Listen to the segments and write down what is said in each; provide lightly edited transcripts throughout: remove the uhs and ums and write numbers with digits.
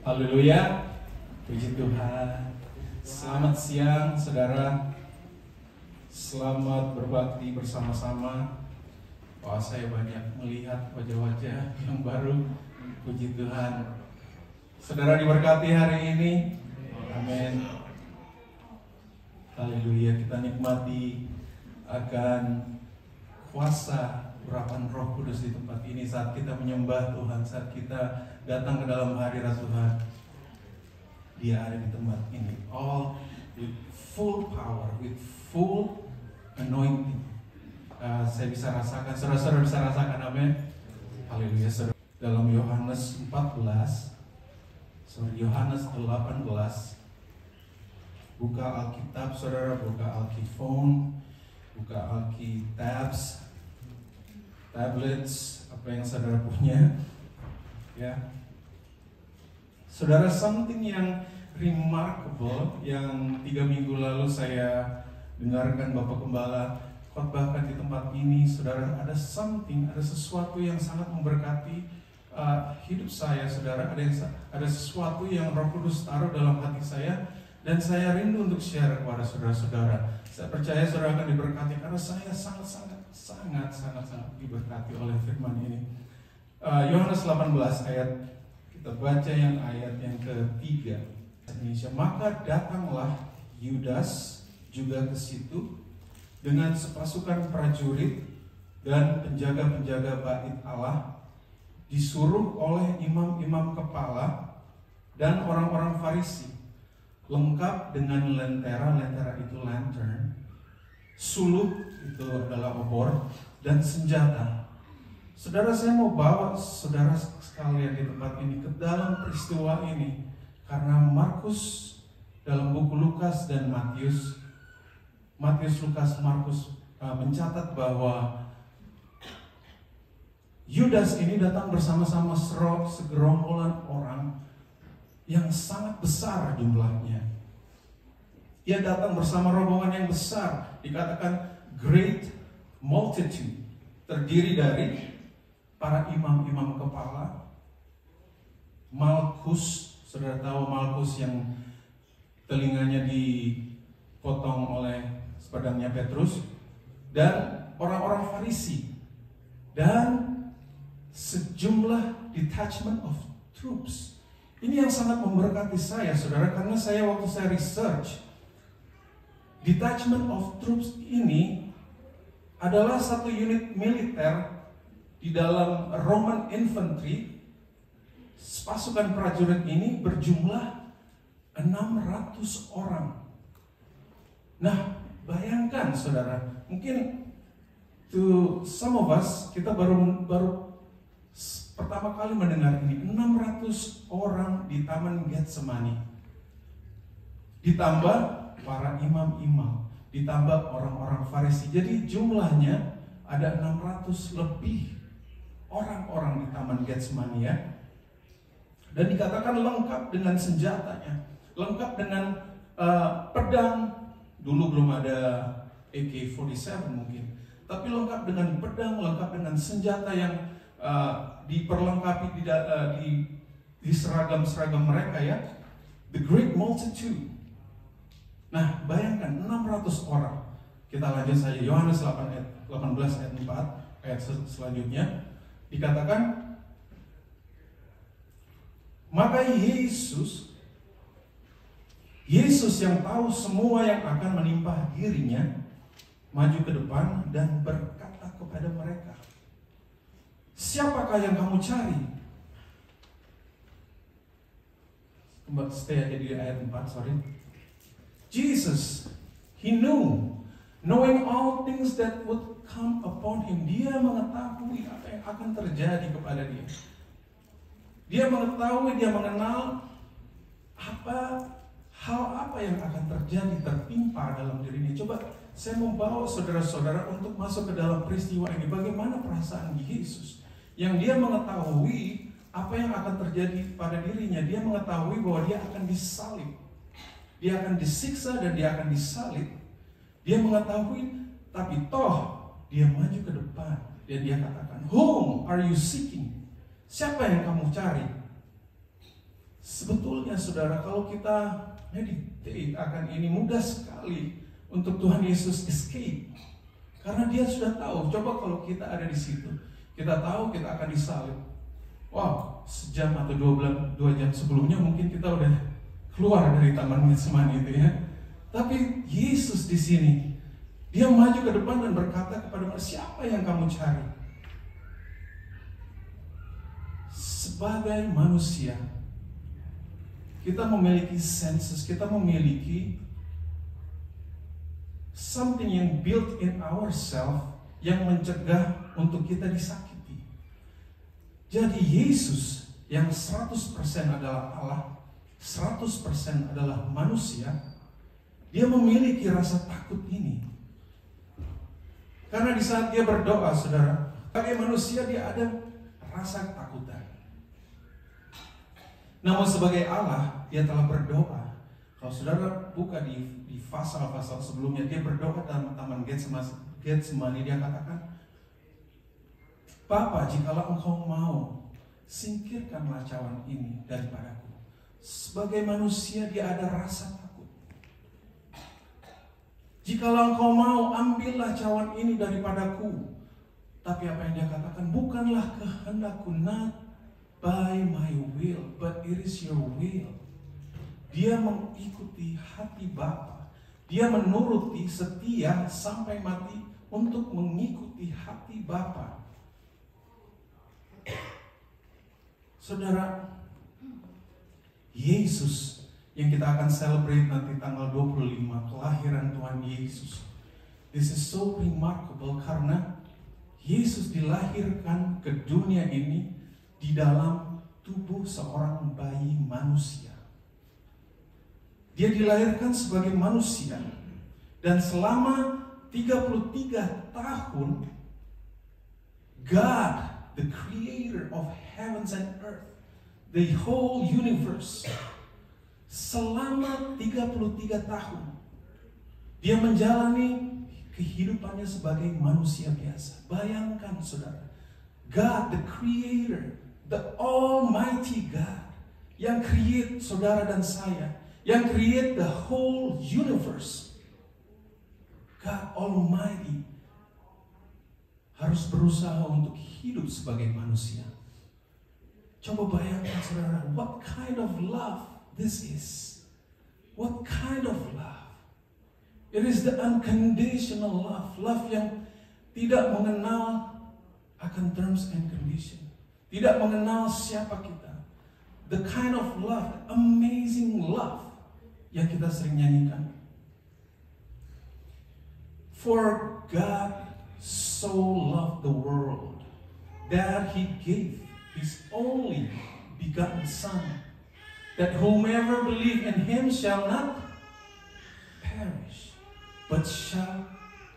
Haleluya, puji Tuhan. Selamat siang saudara. Selamat berbakti bersama-sama. Wah, saya banyak melihat wajah-wajah yang baru. Puji Tuhan. Saudara diberkati hari ini. Amin. Haleluya, kita nikmati akan kuasa urapan Roh Kudus di tempat ini saat kita menyembah Tuhan, saat kita datang ke dalam hadirat Tuhan. Dia ada di tempat ini, all with full power, with full anointing. Saya bisa rasakan, saudara-saudara bisa rasakan, amin. Haleluya. Dalam Yohanes 18, buka Alkitab, saudara, buka Alkifon, buka Alkitabs, tablets, apa yang saudara punya, ya. Saudara, something yang remarkable yang 3 minggu lalu saya dengarkan Bapak Gembala khotbahkan di tempat ini, saudara, ada sesuatu yang sangat memberkati hidup saya, saudara. Ada sesuatu yang Roh Kudus taruh dalam hati saya, dan saya rindu untuk share kepada saudara-saudara. Saya percaya saudara akan diberkati karena saya sangat diberkati oleh firman ini. Yohanes 18 ayat, kita baca yang ayat yang ketiga. Indonesia. Maka datanglah Yudas juga ke situ dengan sepasukan prajurit dan penjaga-penjaga bait Allah, disuruh oleh imam-imam kepala dan orang-orang Farisi, lengkap dengan lentera itu lantern, suluk itu adalah obor, dan senjata. Saudara, saya mau bawa saudara sekalian di tempat ini ke dalam peristiwa ini, karena Markus dalam buku Lukas dan Matius, Lukas, Markus mencatat bahwa Yudas ini datang bersama-sama segerombolan orang yang sangat besar jumlahnya. Ia datang bersama rombongan yang besar, dikatakan great multitude, terdiri dari para imam-imam kepala, Malkus, saudara tahu Malkus yang telinganya dipotong oleh pedangnya Petrus, dan orang-orang Farisi, dan sejumlah detachment of troops. Ini yang sangat memberkati saya, saudara, karena waktu saya research, detachment of troops ini adalah satu unit militer di dalam Roman infantry. Pasukan prajurit ini berjumlah 600 orang. Nah, bayangkan saudara, mungkin to some of us, kita baru pertama kali mendengar ini, 600 orang di Taman Getsemani. Ditambah para imam-imam, ditambah orang-orang Farisi. Jadi jumlahnya ada 600 lebih orang-orang di Taman Getsemani, ya. Dan dikatakan lengkap dengan senjatanya, lengkap dengan pedang. Dulu belum ada AK-47 mungkin, tapi lengkap dengan pedang, lengkap dengan senjata yang diperlengkapi di seragam-seragam mereka, ya. The great multitude. Nah, bayangkan 600 orang. Kita lanjut saja, Yohanes 18 ayat 4, ayat selanjutnya dikatakan, maka Yesus yang tahu semua yang akan menimpa dirinya, maju ke depan dan berkata kepada mereka, siapakah yang kamu cari? Stay aja di ayat 4, sorry. Jesus, he knowing all things that would come upon him. Dia mengetahui apa yang akan terjadi kepada dia. Dia mengetahui, dia mengenal hal apa yang akan terjadi, tertimpa dalam dirinya. Coba saya membawa saudara-saudara untuk masuk ke dalam peristiwa ini. Bagaimana perasaan Yesus yang dia mengetahui apa yang akan terjadi pada dirinya. Dia mengetahui bahwa dia akan disalib, dia akan disiksa, dan dia akan disalib. Dia mengetahui, tapi toh dia maju ke depan dan dia katakan, whom are you seeking? Siapa yang kamu cari? Sebetulnya saudara, kalau kita meditate akan ini, mudah sekali untuk Tuhan Yesus escape. Karena dia sudah tahu, coba kalau kita ada di situ, kita tahu kita akan disalib. Wow, sejam atau 2 jam sebelumnya mungkin kita udah keluar dari Taman Getsemani itu ya. Tapi Yesus di sini, dia maju ke depan dan berkata kepada mereka, siapa yang kamu cari? Sebagai manusia, kita memiliki senses, kita memiliki something yang built in ourselves yang mencegah untuk kita disakiti. Jadi Yesus yang 100% adalah Allah, 100% adalah manusia, dia memiliki rasa takut ini. Karena di saat dia berdoa, saudara, sebagai manusia dia ada rasa ketakutan. Namun sebagai Allah, dia telah berdoa. Kalau saudara buka di pasal-pasal sebelumnya, dia berdoa dalam Taman Getsemani, dia katakan, Bapa, jikalau engkau mau, singkirkanlah cawan ini daripadaku. Sebagai manusia dia ada rasa takut. Jikalau engkau mau, ambillah cawan ini daripadaku. Tapi apa yang dia katakan, bukanlah kehendakku, not by my will, but it is your will. Dia mengikuti hati Bapa. Dia menuruti setia sampai mati untuk mengikuti hati Bapa. Saudara, Yesus yang kita akan celebrate nanti tanggal 25, kelahiran Tuhan Yesus. This is so remarkable karena Yesus dilahirkan ke dunia ini di dalam tubuh seorang bayi manusia. Dia dilahirkan sebagai manusia dan selama 33 tahun God, the creator of heavens and earth, the whole universe, selama 33 tahun dia menjalani kehidupannya sebagai manusia biasa. Bayangkan saudara, God the creator, the almighty God, yang create saudara dan saya, yang create the whole universe, God Almighty, harus berusaha untuk hidup sebagai manusia. Coba bayangkan saudara, what kind of love this is? What kind of love? It is the unconditional love, love yang tidak mengenal akan terms and condition, tidak mengenal siapa kita. The kind of love, amazing love yang kita sering nyanyikan. For God so loved the world that He gave His only begotten Son, that whomever believe in Him shall not perish, but shall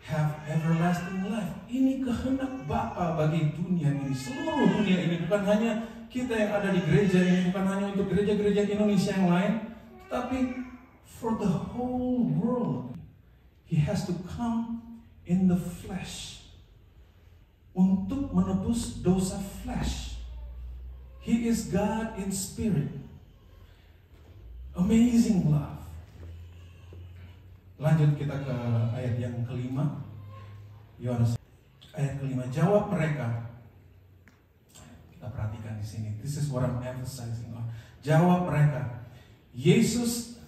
have everlasting life. Ini kehendak Bapa bagi dunia ini, seluruh dunia ini, bukan hanya kita yang ada di gereja ini, bukan hanya untuk gereja-gereja Indonesia yang lain, tapi for the whole world. He has to come in the flesh untuk menebus dosa flesh. He is God in spirit. Amazing love. Lanjut kita ke ayat yang kelima. Yohanes ayat kelima. Jawab mereka. Kita perhatikan di sini. This is what I'm emphasizing on. Jawab mereka. Yesus,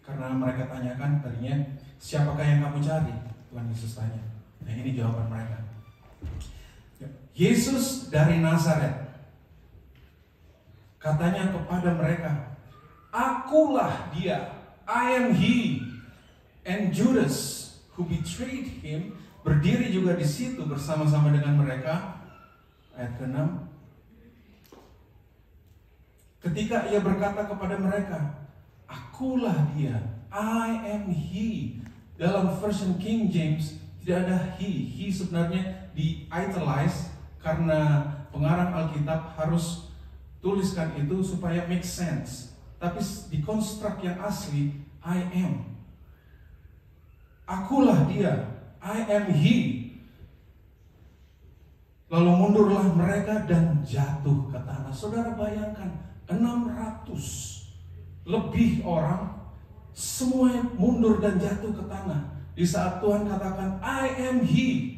karena mereka tanyakan tadinya, siapakah yang kamu cari? Tuhan Yesus tanya. Nah ini jawaban mereka. Yesus dari Nazaret. Katanya kepada mereka, akulah dia, I am he. And Judas who betrayed him berdiri juga di situ bersama-sama dengan mereka. Ayat ke-6. Ketika ia berkata kepada mereka, akulah dia, I am he. Dalam version King James tidak ada he. He sebenarnya di italize karena pengarang Alkitab harus tuliskan itu supaya make sense. Tapi di konstruk yang asli, I am. Akulah dia, I am he. Lalu mundurlah mereka dan jatuh ke tanah. Saudara bayangkan, 600 lebih orang, semuanya mundur dan jatuh ke tanah. Di saat Tuhan katakan, I am He.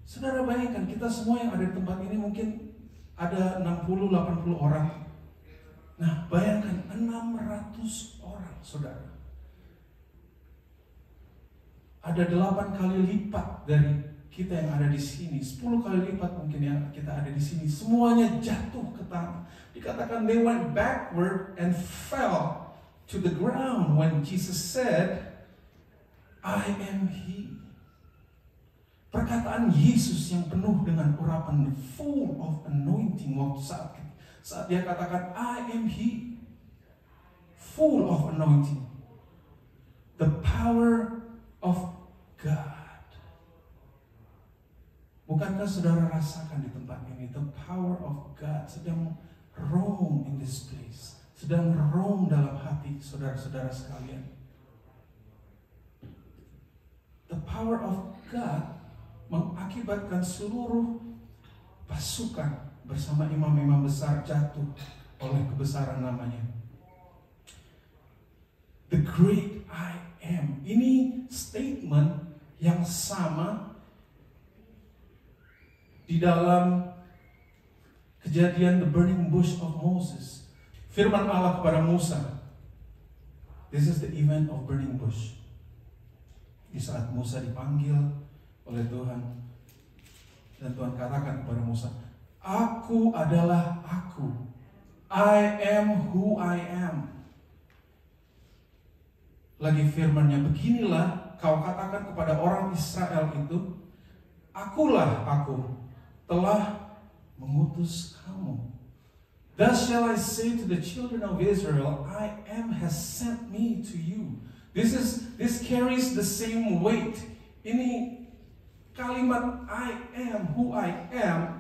Saudara bayangkan, kita semua yang ada di tempat ini mungkin ada 60-80 orang. Nah, bayangkan 600 orang, saudara. Ada 8 kali lipat dari kita yang ada di sini, 10 kali lipat mungkin yang kita ada di sini. Semuanya jatuh ke tanah. Dikatakan they went backward and fell to the ground when Jesus said, I am He. Perkataan Yesus yang penuh dengan urapan, full of anointing, waktu saat dia katakan I am He, full of anointing, the power of God. Bukankah saudara rasakan di tempat ini the power of God sedang roam in this place, sedang roam dalam hati saudara-saudara sekalian. The power of God mengakibatkan seluruh pasukan bersama imam-imam besar jatuh oleh kebesaran namanya. The great I am. Ini statement yang sama di dalam Kejadian the burning bush of Moses. Firman Allah kepada Musa. This is the event of burning bush. Di saat Musa dipanggil oleh Tuhan, dan Tuhan katakan kepada Musa, Aku adalah Aku. I am who I am. Lagi firman-Nya, beginilah kau katakan kepada orang Israel itu, Akulah Aku, telah mengutus kamu. Thus shall I say to the children of Israel, I am has sent me to you. This carries the same weight. Ini kalimat I am who I am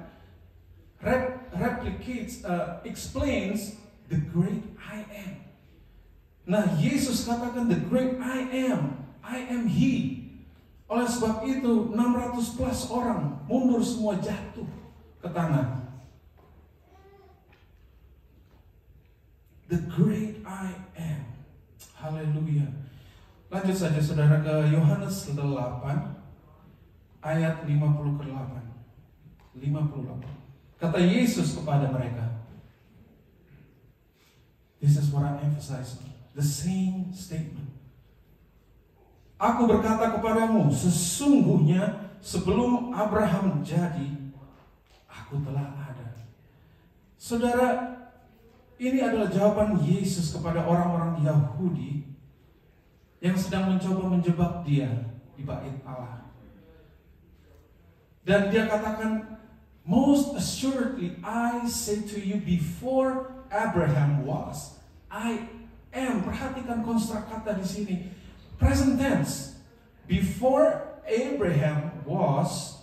explains the great I am. Nah, Yesus katakan the great I am He. Oleh sebab itu 600 plus orang mundur semua, jatuh ke tanah. The great I am. Haleluya. Lanjut saja saudara ke Yohanes 8 ayat 58. Kata Yesus kepada mereka. This is what I emphasize. The same statement. Aku berkata kepadamu, sesungguhnya sebelum Abraham jadi, aku telah ada. Saudara, ini adalah jawaban Yesus kepada orang-orang Yahudi yang sedang mencoba menjebak dia di bait Allah. Dan dia katakan, most assuredly I say to you, before Abraham was, I am. Perhatikan konstruk kata di sini, present tense. Before Abraham was,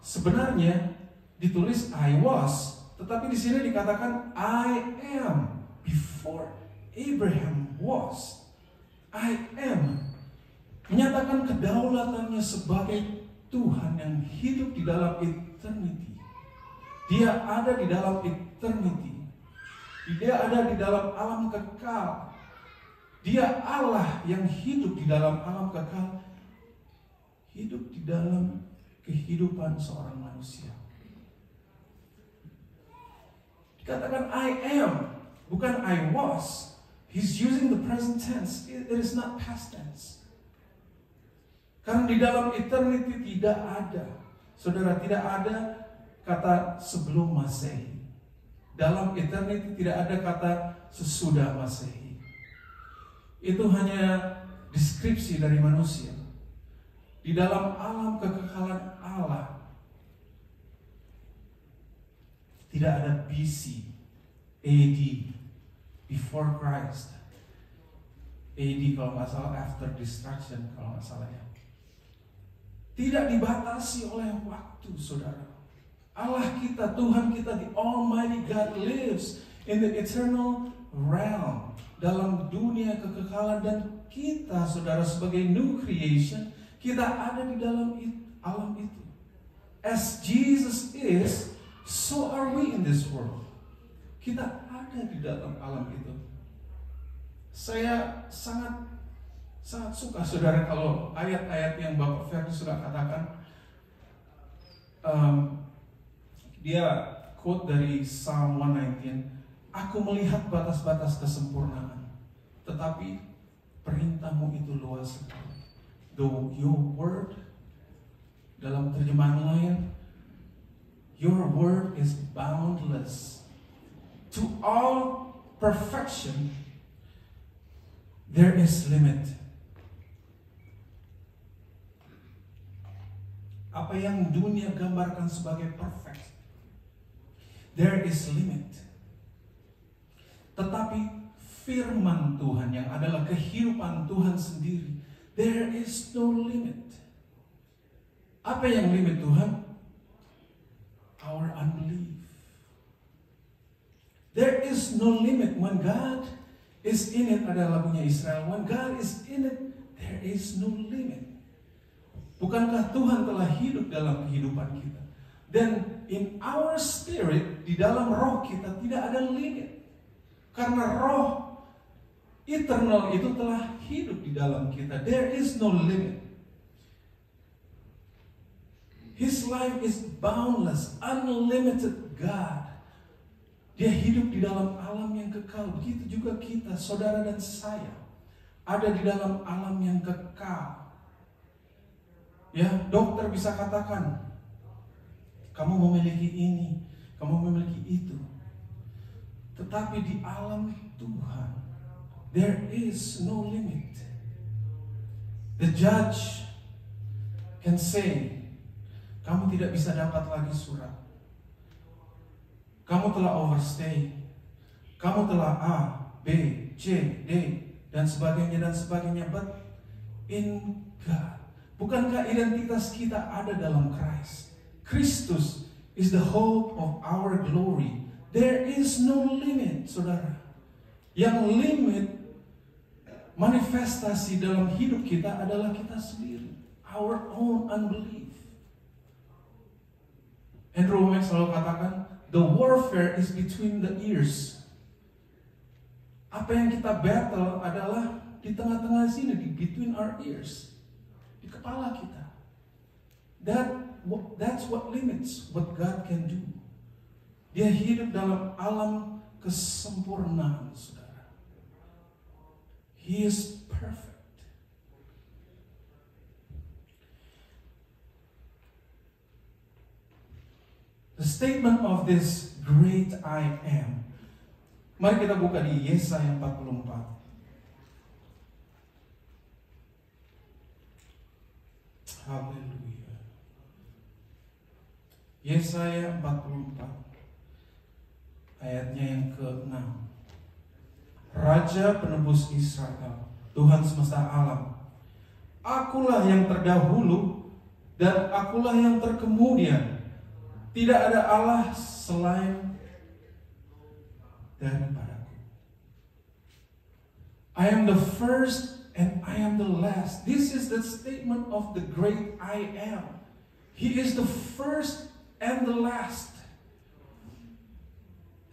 sebenarnya ditulis I was, tetapi di sini dikatakan I am. Before Abraham was, I am. Menyatakan kedaulatannya sebagai Tuhan yang hidup di dalam eternity. Dia ada di dalam eternity. Dia ada di dalam alam kekal. Dia Allah yang hidup di dalam alam kekal. Hidup di dalam kehidupan seorang manusia. Dikatakan I am, bukan I was. He's using the present tense. It is not past tense. Karena di dalam eternity tidak ada, saudara, tidak ada kata sebelum Masehi. Dalam eternity tidak ada kata sesudah Masehi. Itu hanya deskripsi dari manusia. Di dalam alam kekekalan Allah tidak ada BC, AD, before Christ. AD kalau nggak salah after destruction kalau nggak salah ya. Tidak dibatasi oleh waktu, saudara. Allah kita, Tuhan kita, the Almighty God lives in the eternal realm, dalam dunia kekekalan, dan kita, saudara, sebagai new creation, kita ada di dalam alam itu. As Jesus is, so are we in this world. Kita ada di dalam alam itu. Saya sangat suka saudara kalau ayat-ayat yang Bapak Ferdi sudah katakan. Dia quote dari Psalm 119, aku melihat batas-batas kesempurnaan, tetapi perintahmu itu luas sekali. Though your word, dalam terjemahan lain, your word is boundless. To all perfection, there is limit. Apa yang dunia gambarkan sebagai perfect, there is limit. Tetapi firman Tuhan yang adalah kehidupan Tuhan sendiri, there is no limit. Apa yang limit Tuhan? Our unbelief. There is no limit when God is in it, ada lagunya Israel. When God is in it, there is no limit. Bukankah Tuhan telah hidup dalam kehidupan kita? Dan in our spirit, di dalam roh kita tidak ada limit. Karena roh eternal itu telah hidup di dalam kita. There is no limit. His life is boundless, unlimited God. Dia hidup di dalam alam yang kekal. Begitu juga kita, saudara dan saya, ada di dalam alam yang kekal. Ya, dokter bisa katakan, kamu memiliki ini, kamu memiliki itu. Tetapi di alam Tuhan, there is no limit. The judge can say, kamu tidak bisa dapat lagi surat. Kamu telah overstay. Kamu telah A, B, C, D, dan sebagainya. But in God, bukankah identitas kita ada dalam Christ? Kristus is the hope of our glory. There is no limit, saudara. Yang limit manifestasi dalam hidup kita adalah kita sendiri. Our own unbelief. Andrew Wommack selalu katakan, the warfare is between the ears. Apa yang kita battle adalah di tengah-tengah sini, di between our ears, di kepala kita. That's what limits what God can do. Dia hidup dalam alam kesempurnaan, saudara. He is perfect. The statement of this great I am. Mari kita buka di Yesaya 44. Haleluya. Yesaya 44. Ayatnya yang ke-6. Raja penebus Israel, Tuhan semesta alam. Akulah yang terdahulu dan akulah yang terkemudian. Tidak ada Allah selain daripadaku. I am the first and I am the last. This is the statement of the great I am. He is the first and the last.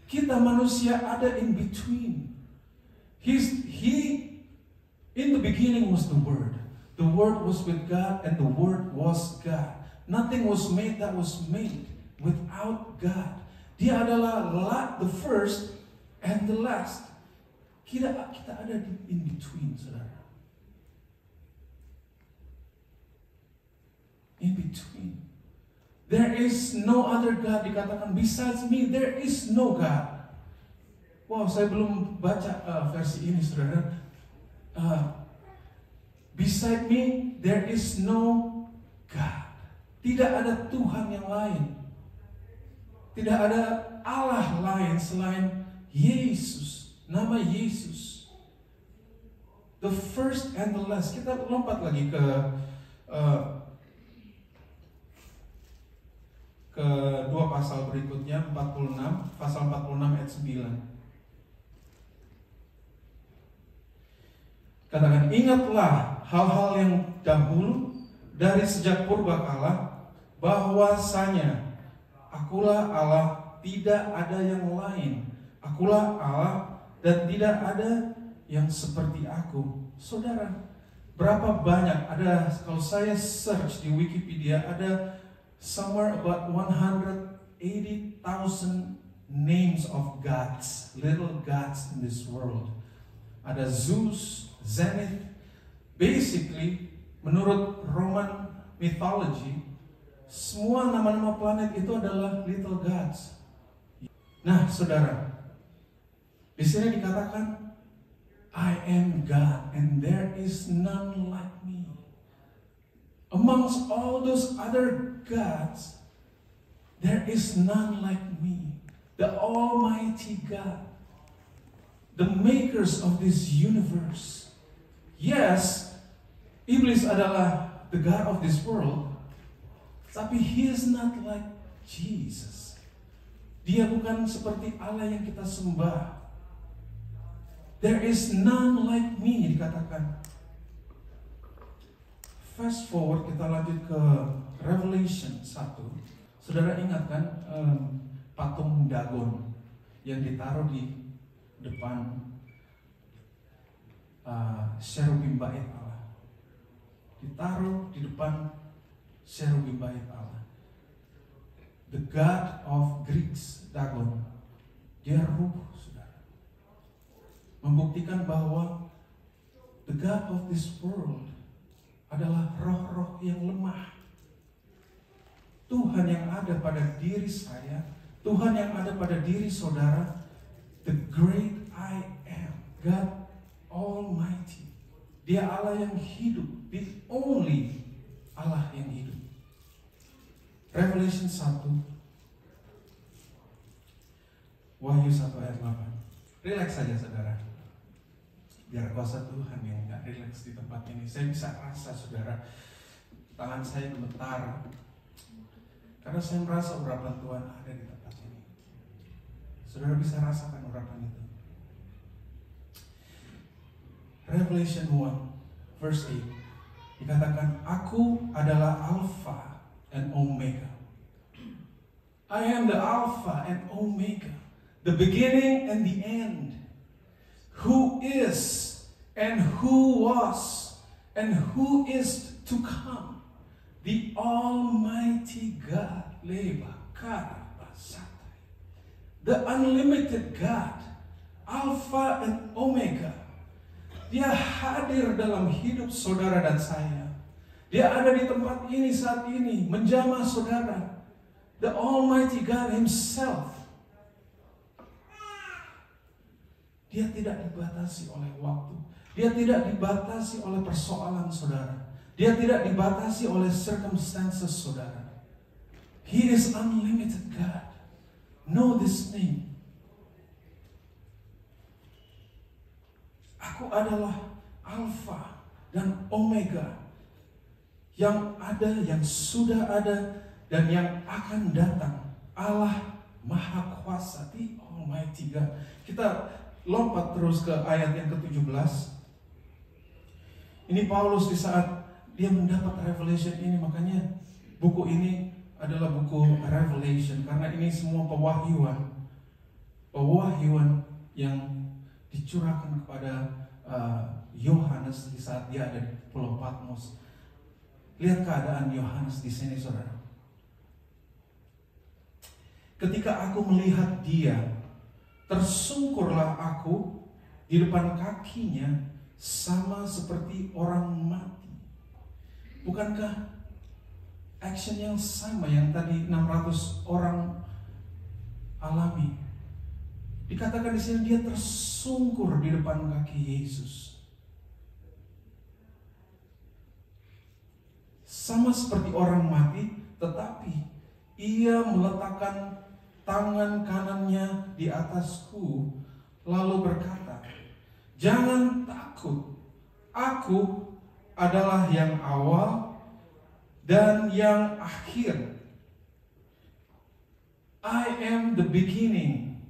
Kita manusia ada in between. In the beginning was the Word. The Word was with God and the Word was God. Nothing was made that was made without God. Dia adalah the first and the last. Kita ada di in between, saudara. In between. There is no other God, dikatakan besides me there is no God. Wow, saya belum baca versi ini, saudara. Beside me there is no God. Tidak ada Tuhan yang lain. Tidak ada Allah lain selain Yesus, nama Yesus. The first and the last. Kita lompat lagi ke dua pasal berikutnya, 46, pasal 46 ayat 9. Katakan, ingatlah hal-hal yang dahulu dari sejak purbakala, bahwasanya akulah Allah, tidak ada yang lain. Akulah Allah dan tidak ada yang seperti aku. Saudara, berapa banyak ada, kalau saya search di Wikipedia, ada somewhere about 180,000 names of gods, little gods in this world. Ada Zeus, Zenith. Basically, menurut Roman mythology, semua nama-nama planet itu adalah little gods. Nah, saudara, di sini dikatakan, I am God and there is none like me. Amongst all those other gods, there is none like me. The Almighty God, the makers of this universe. Yes, Iblis adalah the God of this world, tapi he is not like Jesus. Dia bukan seperti Allah yang kita sembah. There is none like me, dikatakan. Fast forward, kita lanjut ke Revelation 1. Saudara ingat kan patung Dagon yang ditaruh di depan Cherubim Bait Allah. Ditaruh di depan Cherubim Bait Allah. The God of Greeks, Dagon, dia rubuh, saudara. Membuktikan bahwa the God of this world adalah roh-roh yang lemah. Tuhan yang ada pada diri saya, Tuhan yang ada pada diri saudara, the great I am, God Almighty. Dia Allah yang hidup, the only Allah yang hidup. Revelation 1, Wahyu 1 ayat 8. Relax saja saudara. Biar kuasa Tuhan yang gak relax di tempat ini. Saya bisa rasa saudara, tangan saya gemetar. Karena saya merasa urapan Tuhan ada di tempat ini. Saudara bisa rasakan urapan itu. Revelation 1 verse 8 dikatakan, Aku adalah Alpha and Omega. I am the Alpha and Omega, the beginning and the end, who is and who was and who is to come, the Almighty God, the unlimited God, Alpha and Omega. Dia hadir dalam hidup saudara dan saya. Dia ada di tempat ini saat ini, menjamah saudara. The Almighty God Himself. Dia tidak dibatasi oleh waktu. Dia tidak dibatasi oleh persoalan saudara. Dia tidak dibatasi oleh circumstances saudara. He is unlimited God. Know this name. Aku adalah Alpha dan Omega. Yang ada, yang sudah ada, dan yang akan datang. Allah Maha Kuasa, the Almighty God. Kita lompat terus ke ayat yang ke-17. Ini Paulus di saat dia mendapat revelation ini, makanya buku ini adalah buku Revelation, karena ini semua pewahyuan yang dicurahkan kepada Yohanes di saat dia ada di Pulau Patmos. Lihat keadaan Yohanes di sini, saudara. Ketika aku melihat dia, tersungkurlah aku di depan kakinya sama seperti orang mati. Bukankah action yang sama yang tadi 600 orang alami? Dikatakan di sini dia tersungkur di depan kaki Yesus. Sama seperti orang mati, tetapi ia meletakkan tangan kanannya di atasku, lalu berkata, jangan takut, aku adalah yang awal dan yang akhir. I am the beginning,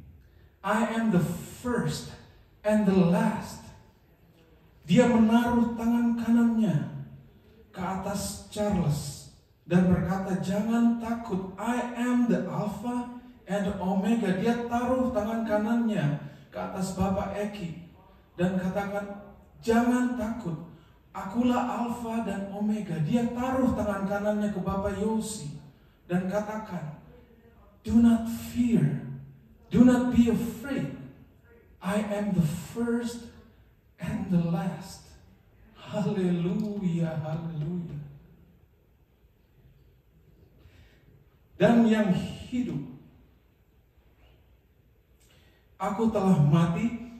I am the first and the last. Dia menaruh tangan kanannya ke atas Charles dan berkata, jangan takut, I am the Alpha and Omega. Dia taruh tangan kanannya ke atas Bapak Eki dan katakan, jangan takut, akulah Alfa dan Omega. Dia taruh tangan kanannya ke Bapak Yosi dan katakan, do not fear, do not be afraid. I am the first and the last. Haleluya, haleluya. Dan yang hidup, aku telah mati,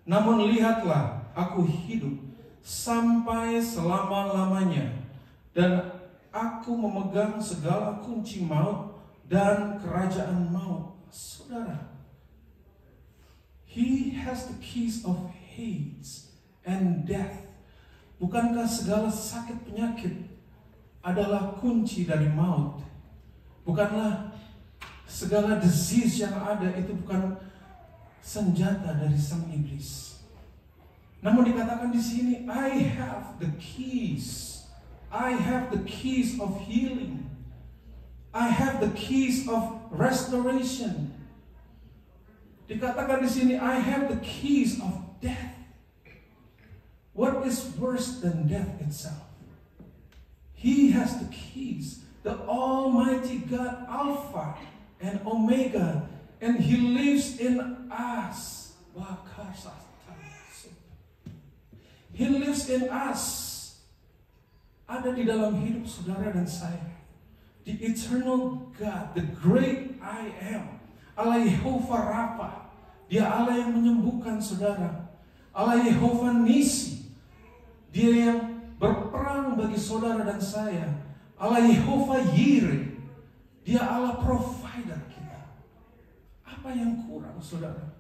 namun lihatlah, aku hidup sampai selama-lamanya, dan aku memegang segala kunci maut dan kerajaan maut. Saudara, He has the keys of Hades and death. Bukankah segala sakit penyakit adalah kunci dari maut? Bukanlah segala disease yang ada itu bukan senjata dari sang iblis? Namun dikatakan di sini, I have the keys. I have the keys of healing. I have the keys of restoration. Dikatakan di sini, I have the keys of death. What is worse than death itself? He has the keys. The Almighty God, Alpha and Omega, and He lives in us. He lives in us. Ada di dalam hidup saudara dan saya. The eternal God, the great I am, Allah Yehovah Rafa. Dia Allah yang menyembuhkan saudara. Allah Yehovah Nisi. Dia yang berperang bagi saudara dan saya. Allah Yehovah Yireh. Dia Allah provider kita. Apa yang kurang saudara?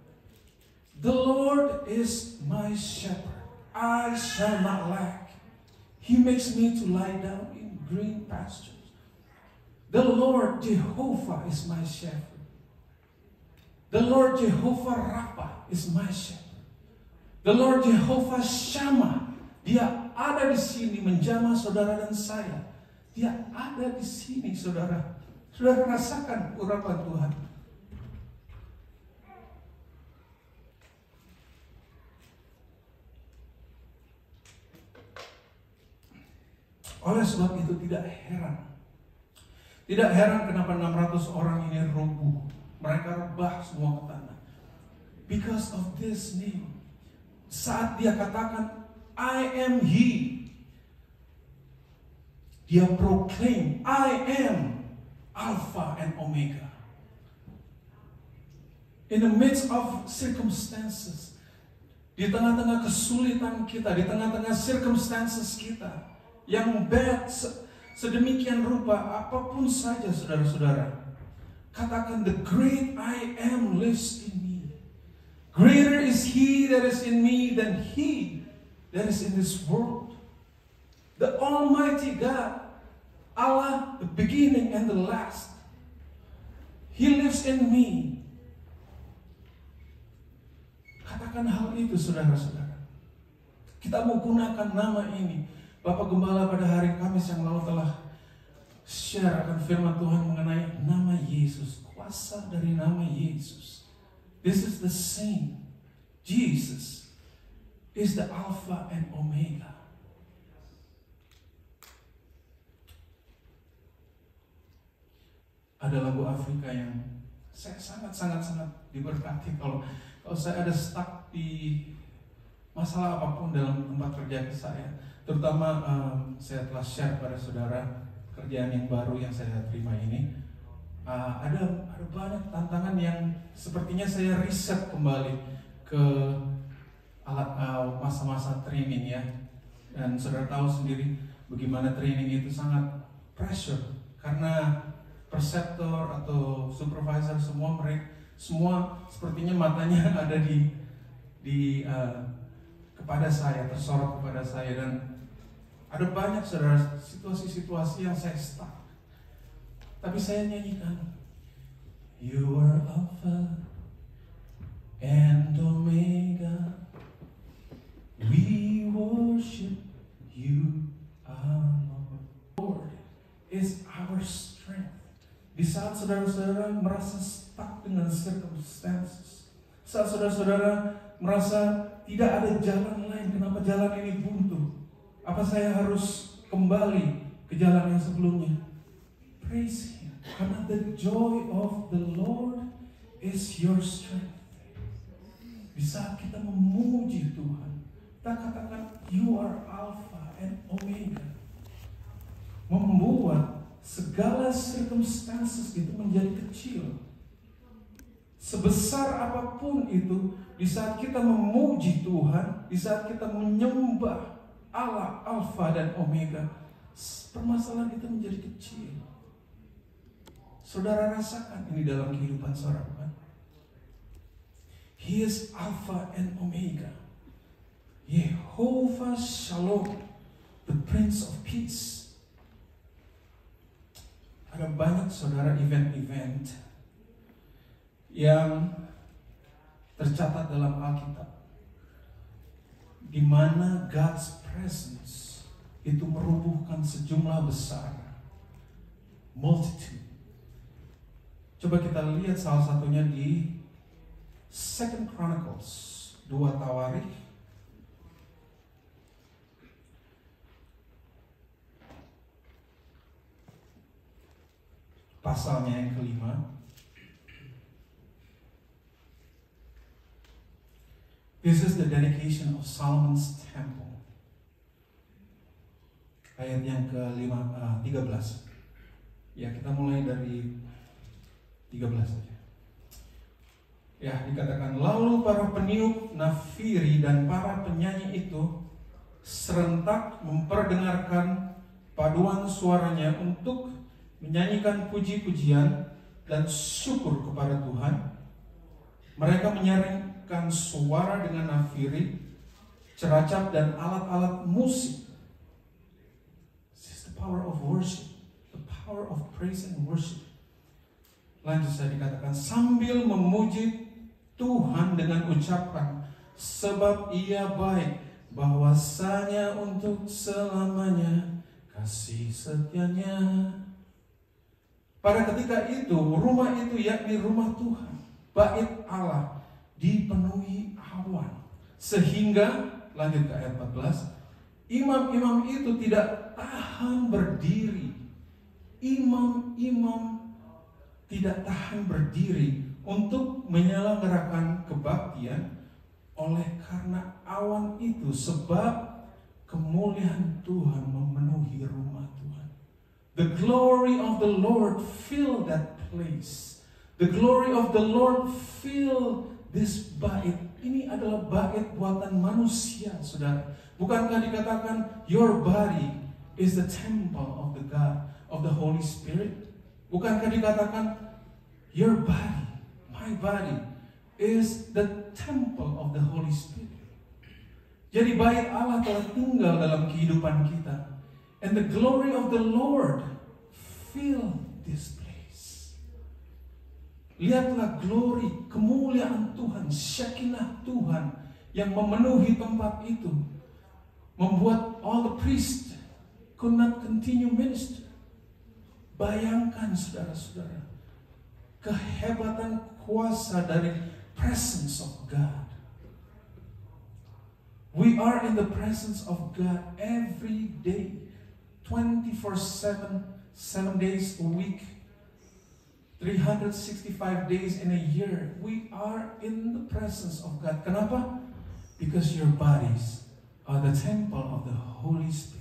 The Lord is my shepherd. I shall not lack. He makes me to lie down in green pastures. The Lord Jehovah is my shepherd. The Lord Jehovah Rapha is my shepherd. The Lord Jehovah Shammah, Dia ada di sini menjamah saudara dan saya. Dia ada di sini saudara. Saudara rasakan urapan Tuhan. Oleh sebab itu tidak heran kenapa 600 orang ini rubuh. Mereka rebah semua ke tanah. Because of this name. Saat dia katakan, I am He. Dia proclaim, I am Alpha and Omega. In the midst of circumstances, di tengah-tengah kesulitan kita, di tengah-tengah circumstances kita, yang bad, sedemikian rupa, apapun saja saudara-saudara, katakan, the great I am lives in me. Greater is He that is in me than he that is in this world. The Almighty God, Allah, the beginning and the last. He lives in me. Katakan hal itu saudara-saudara. Kita mau gunakan nama ini. Bapak Gembala pada hari Kamis yang lalu telah share akan firman Tuhan mengenai nama Yesus, kuasa dari nama Yesus. This is the same. Jesus is the Alpha and Omega. Ada lagu Afrika yang saya sangat diberkati kalau saya ada stuck di masalah apapun dalam tempat kerja saya. Terutama saya telah share pada saudara kerjaan yang baru yang saya terima ini. Ada banyak tantangan yang sepertinya saya riset kembali ke masa-masa training ya. Dan saudara tahu sendiri bagaimana training itu sangat pressure karena preceptor atau supervisor semua sepertinya matanya ada di kepada saya, tersorot kepada saya, dan ada banyak saudara situasi-situasi yang saya stuck. Tapi saya nyanyikan, You are Alpha and Omega, we worship you, our Lord is our strength. Di saat saudara-saudara merasa stuck dengan circumstances. Saat saudara-saudara merasa tidak ada jalan lain, kenapa jalan ini buntu? Apa saya harus kembali ke jalan yang sebelumnya? Praise Him, karena the joy of the Lord is your strength. Di saat kita memuji Tuhan, kita katakan you are Alpha and Omega, membuat segala circumstances itu menjadi kecil. Sebesar apapun itu, di saat kita memuji Tuhan, di saat kita menyembah Allah Alpha dan Omega, permasalahan itu menjadi kecil. Saudara rasakan ini dalam kehidupan saudara, bukan? He is Alpha and Omega. Yehovah Shalom, the Prince of Peace. Ada banyak saudara event-event yang tercatat dalam Alkitab, di mana God's presence itu merubuhkan sejumlah besar multitude. Coba kita lihat salah satunya di 2 Chronicles, 2 Tawarikh pasalnya yang kelima. This is the dedication of Solomon's temple. Ayat yang ke-13. Ya, kita mulai dari 13 saja. Ya, dikatakan, lalu para peniup nafiri dan para penyanyi itu serentak memperdengarkan paduan suaranya untuk menyanyikan puji-pujian dan syukur kepada Tuhan. Mereka menyaringkan suara dengan nafiri, ceracap dan alat-alat musik. This is the power of worship, the power of praise and worship. Lanjut saya dikatakan, sambil memuji Tuhan dengan ucapan, sebab Ia baik, bahwasanya untuk selamanya kasih setianya. Pada ketika itu, rumah itu yakni rumah Tuhan, bait Allah, dipenuhi awan, sehingga, lanjut ke ayat 14, imam-imam itu tidak tahan berdiri. Imam-imam tidak tahan berdiri untuk menyelenggarakan kebaktian oleh karena awan itu, sebab kemuliaan Tuhan memenuhi rumah Tuhan. The glory of the Lord fill that place. The glory of the Lord fill this bait. Ini adalah bait buatan manusia, saudara. Bukankah dikatakan your body is the temple of the God, of the Holy Spirit? Bukankah dikatakan your body, my body, is the temple of the Holy Spirit? Jadi bait Allah telah tinggal dalam kehidupan kita. And the glory of the Lord fill this place. Lihatlah glory, kemuliaan Tuhan, Shekinah Tuhan yang memenuhi tempat itu, membuat all the priests could not continue ministry. Bayangkan saudara-saudara, kehebatan kuasa dari presence of God. We are in the presence of God every day, 24/7, 7 days a week, 365 days in a year. We are in the presence of God. Kenapa? Because your bodies are the temple of the Holy Spirit.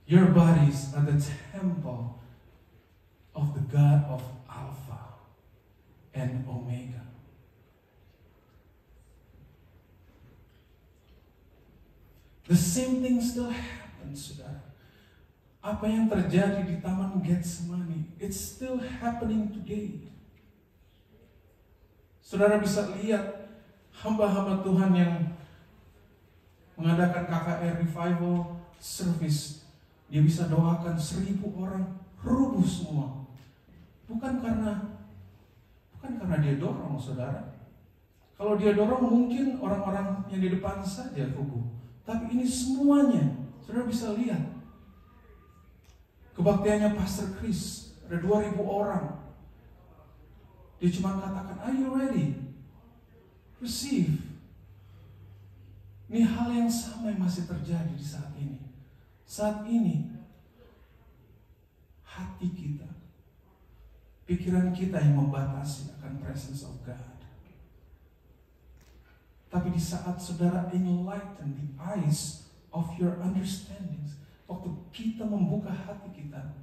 Your bodies are the temple of the God of Alpha and Omega. The same thing still happens, saudara. Apa yang terjadi di Taman Getsemani, it's still happening today. Saudara bisa lihat hamba-hamba Tuhan yang mengadakan KKR Revival Service. Dia bisa doakan 1.000 orang, rubuh semua. Bukan karena dia dorong, saudara. Kalau dia dorong mungkin orang-orang yang di depan saja rubuh. Tapi ini semuanya, saudara bisa lihat. Kebaktiannya Pastor Chris, Ada 2.000 orang. Dia cuma katakan, are you ready? Receive. Ini hal yang sama yang masih terjadi di saat ini. Saat ini, hati kita, pikiran kita yang membatasi akan presence of God. Tapi di saat saudara enlighten the eyes of your understanding, waktu kita membuka hati kita,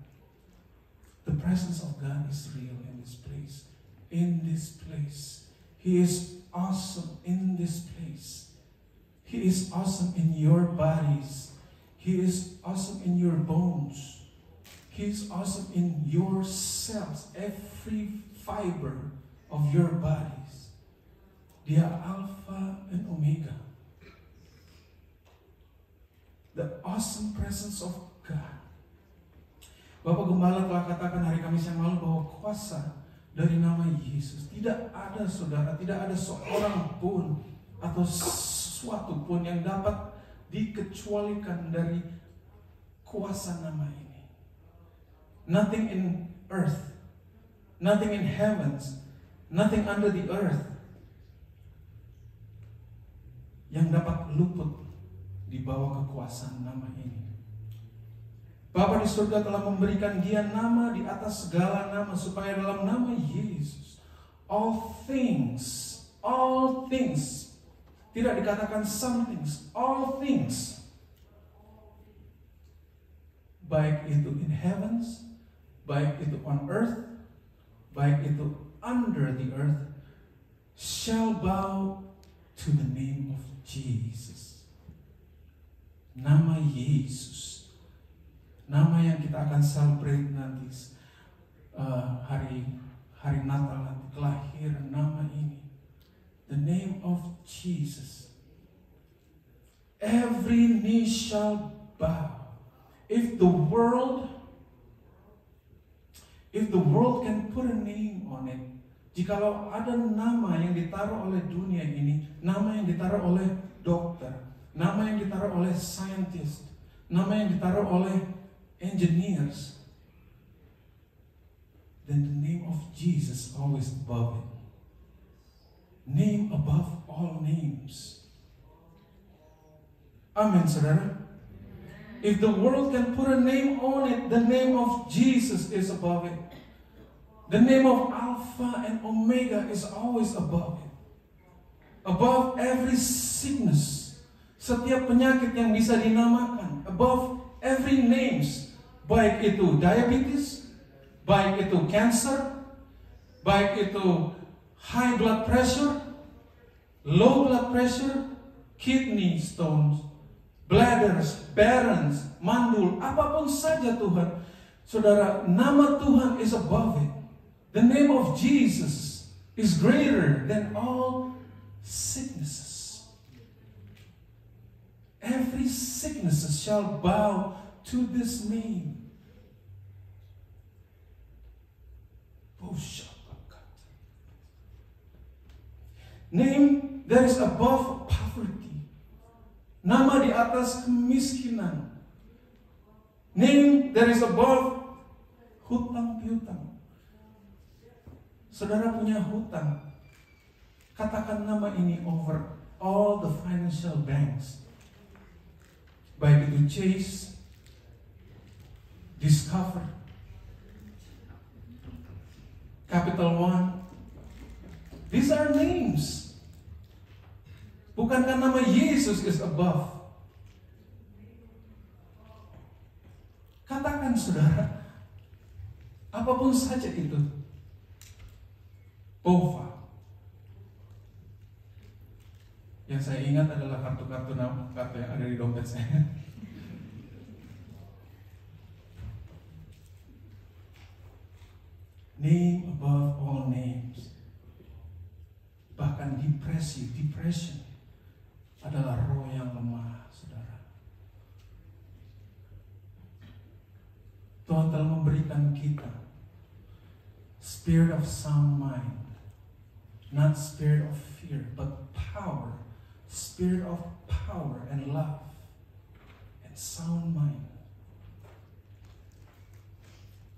the presence of God is real in this place. In this place. He is awesome in this place. He is awesome in your bodies. He is awesome in your bones. He is awesome in your cells, every fiber of your bodies. Dia Alpha and Omega. The awesome presence of God. Bapak Gembala telah katakan hari Kamis yang lalu bahwa kuasa dari nama Yesus tidak ada, saudara, tidak ada seorang pun atau sesuatu pun yang dapat dikecualikan dari kuasa nama ini. Nothing in earth, nothing in heavens, nothing under the earth yang dapat luput di bawah kekuasaan nama ini. Bapa di surga telah memberikan Dia nama di atas segala nama, supaya dalam nama Yesus all things, tidak dikatakan some things, all things, baik itu in heavens, baik itu on earth, baik itu under the earth, shall bow to the name of Jesus. Nama Yesus, nama yang kita akan celebrate nanti hari Natal nanti, kelahiran nama ini, the name of Jesus. Every knee shall bow. If the world can put a name on it, jikalau ada nama yang ditaruh oleh dunia ini, nama yang ditaruh oleh dokter, nama yang ditaruh oleh scientist, nama yang ditaruh oleh engineers, then the name of Jesus always above it. Name above all names. Amen, saudara. If the world can put a name on it, the name of Jesus is above it. The name of Alpha and Omega is always above it. Above every sickness. Setiap penyakit yang bisa dinamakan. Above every names. Baik itu diabetes, baik itu cancer, baik itu high blood pressure, low blood pressure, kidney stones, bladders, barons, mandul, apapun saja Tuhan. Saudara, nama Tuhan is above it. The name of Jesus is greater than all sicknesses. Every sickness shall bow to this name. Name that is above poverty. Nama di atas kemiskinan. Name that is above hutang piutang. Saudara punya hutang, katakan nama ini over all the financial banks. Baik itu Chase, Discover, Capital One. These are names. Bukankah nama Yesus is above? Katakan saudara, apapun saja itu. Bova. Yang saya ingat adalah kartu-kartu nama, kartu yang ada di dompet saya. Name above all names. Bahkan depression adalah roh yang lemah, saudara. Tuhan telah memberikan kita spirit of sound mind. Not spirit of fear, but power. Spirit of power and love and sound mind.